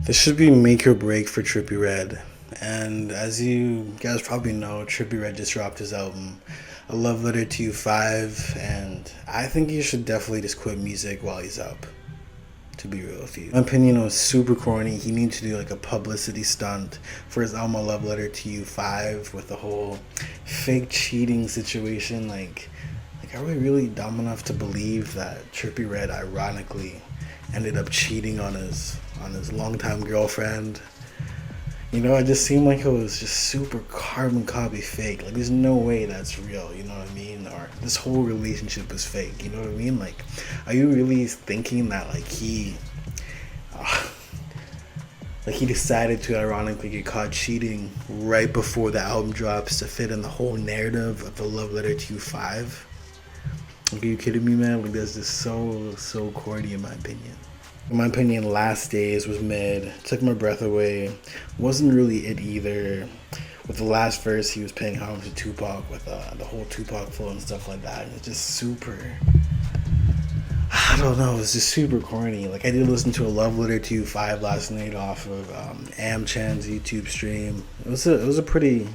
This should be make or break for Trippie Redd. And as you guys probably know, Trippie Redd just dropped his album, A Love Letter to You 5, and I think he should definitely just quit music while he's up, to be real with you. My opinion was super corny. He needs to do like a publicity stunt for his album A Love Letter to You 5 with the whole fake cheating situation. Like are we really dumb enough to believe that Trippie Redd ironically ended up cheating on his longtime girlfriend? You know, it just seemed like it was just super carbon copy fake. Like, there's no way that's real, you know what I mean? Or this whole relationship is fake, you know what I mean? Like, are you really thinking that, uh, like he decided to ironically get caught cheating right before the album drops to fit in the whole narrative of the Love Letter to You 5? Like, are you kidding me, man? Like, that's just so corny in my opinion. In my opinion, Last Days was mid. Took my breath away. Wasn't really it either. With the last verse, he was paying homage to Tupac with the whole Tupac flow and stuff like that. And it's just super. I don't know. It's just super corny. Like, I did listen to A Love Letter to You 5 last night off of Amchan's YouTube stream. It was a pretty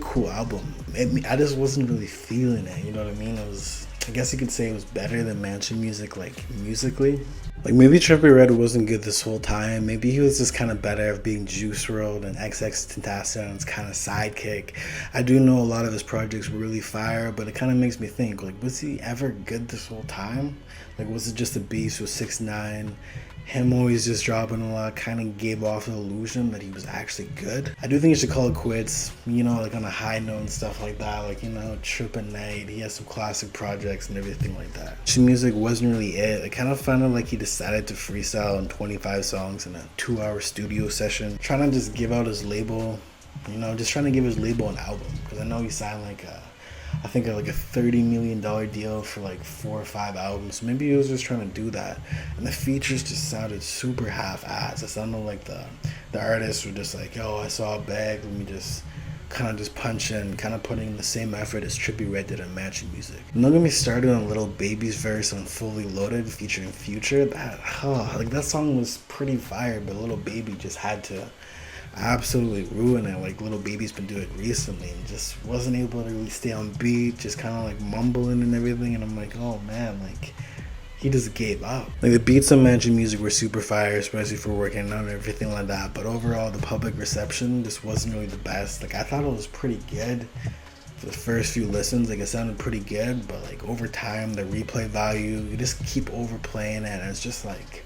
cool album. I just wasn't really feeling it. You know what I mean? It was. I guess you could say it was better than Mansion Music, like musically. Like maybe Trippie Redd wasn't good this whole time. Maybe he was just kind of better at being Juice WRLD and XXXTentacion's kind of sidekick. I do know a lot of his projects were really fire, but it kind of makes me think, like, was he ever good this whole time? Like, was it just a beast with 6ix9ine? Him always just dropping a lot kind of gave off the illusion that he was actually good. I do think you should call it quits, you know, like on a high note and stuff like that. Like, you know, Trip at Night, he has some classic projects and everything like that. His music wasn't really it. It kind of sounded like he decided to freestyle on 25 songs in a 2-hour studio session, trying to just give out his label, you know, just trying to give his label an album. Because I know he signed like I think like a $30 million deal for like 4 or 5 albums. Maybe he was just trying to do that. And the features just sounded super half-assed. It sounded like the artists were just like, yo, I saw a bag, let me just kind of just punch in, kind of putting in the same effort as Trippie Redd did on Mansion Music. And don't get me started on Lil Baby's verse on Fully Loaded featuring Future. That song was pretty fire, but Lil Baby just had to absolutely ruin it, like Lil Baby's been doing recently, and just wasn't able to really stay on beat, just kind of like mumbling and everything. And I'm like, oh man, like he just gave up. Like the beats on Mansion Music were super fire, especially for working out and everything like that, but overall the public reception just wasn't really the best. Like I thought it was pretty good for the first few listens, like it sounded pretty good, but like over time the replay value, you just keep overplaying it, and it's just like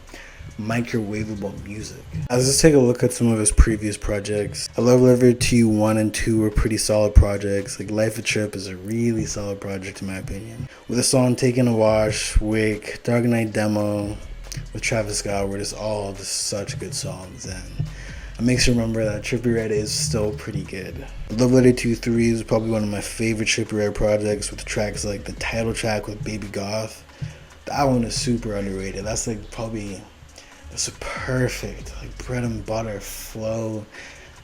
microwavable music. Let's take a look at some of his previous projects. I Love Letter to You 1 and 2 were pretty solid projects. Like Life of Trip is a really solid project in my opinion. With a song Taking a Wash, Wake, Dark Knight Demo with Travis Scott were just such good songs, and it makes you remember that Trippie Redd is still pretty good. Love Letter to You 3 is probably one of my favorite Trippie Redd projects, with tracks like the title track with Baby Goth. That one is super underrated. That's like probably it's a perfect, like bread and butter flow.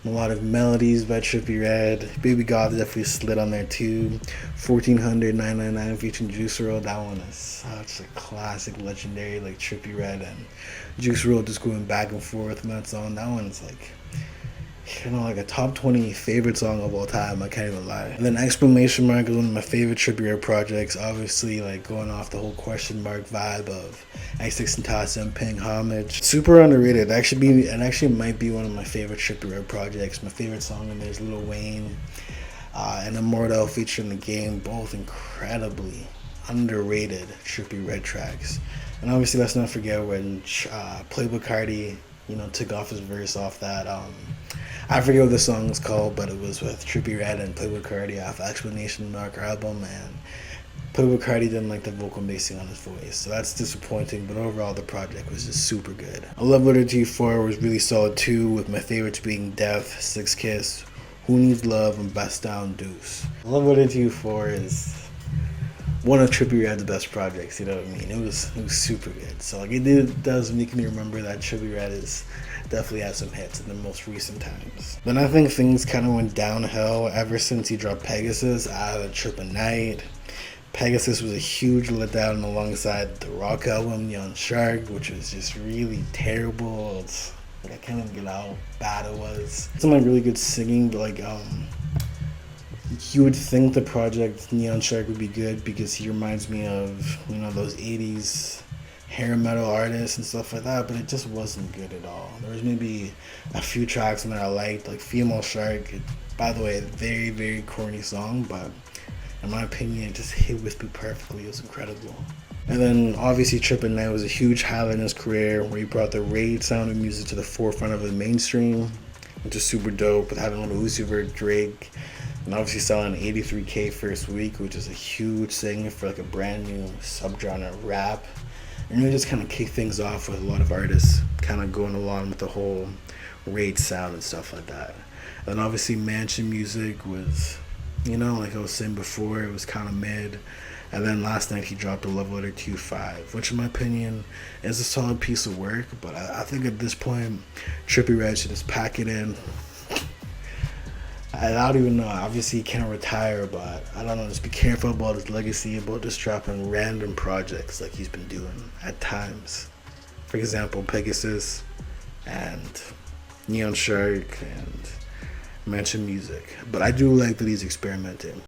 A lot of melodies by Trippie Redd. Baby Goth definitely slid on there too. 1400 999 featuring Juice WRLD. That one is such a classic, legendary, like Trippie Redd and Juice WRLD just going back and forth in that song. That one's like, you know, like a top 20 favorite song of all time. I can't even lie. And then Exclamation Mark is one of my favorite Trippie Redd projects. Obviously, like going off the whole question mark vibe of XXXTentacion paying homage. Super underrated. It actually might be one of my favorite Trippie Redd projects. My favorite song in there is Lil Wayne and Immortal featuring The Game. Both incredibly underrated Trippie Redd tracks. And obviously, let's not forget when Playboi Carti, you know, took off his verse off that. I forget what the song was called, but it was with Trippie Redd and Playboi Carti off Exclamation Mark album, and Playboi Carti didn't like the vocal mixing on his voice, so that's disappointing, but overall the project was just super good. I Love Letter to You 4 was really solid too, with my favorites being Death, Six Kiss, Who Needs Love, and Best Down Deuce. I Love Letter to You 4 is one of Trippie Redd's best projects, you know what I mean? It was super good. So like does make me remember that Trippie Redd is definitely had some hits in the most recent times. Then I think things kind of went downhill ever since he dropped Pegasus out of Trip at Night. Pegasus was a huge letdown alongside the Rock album, Young Shark, which was just really terrible. It's can't even get how bad it was. Some like really good singing, but like you would think the project Neon Shark would be good because he reminds me of, you know, those 80s hair metal artists and stuff like that, but it just wasn't good at all. There was maybe a few tracks that I liked, like Female Shark. By the way, a very, very corny song, but in my opinion, it just hit with me perfectly. It was incredible. And then obviously Trippie Night was a huge highlight in his career where he brought the raid sound of music to the forefront of the mainstream, which is super dope with having little Uzi Vert, Drake, and obviously selling 83K first week, which is a huge thing for like a brand new subgenre of rap. And really just kind of kick things off with a lot of artists kind of going along with the whole raid sound and stuff like that. And then obviously Mansion Music was, you know, like I was saying before, it was kind of mid. And then last night he dropped a Love Letter to You 5, which in my opinion is a solid piece of work. But I think at this point, Trippie Redd should just pack it in. I don't even know. Obviously, he can't retire, but I don't know. Just be careful about his legacy, about just dropping random projects like he's been doing at times. For example, Pegasus and Neon Shark and Mansion Music. But I do like that he's experimenting.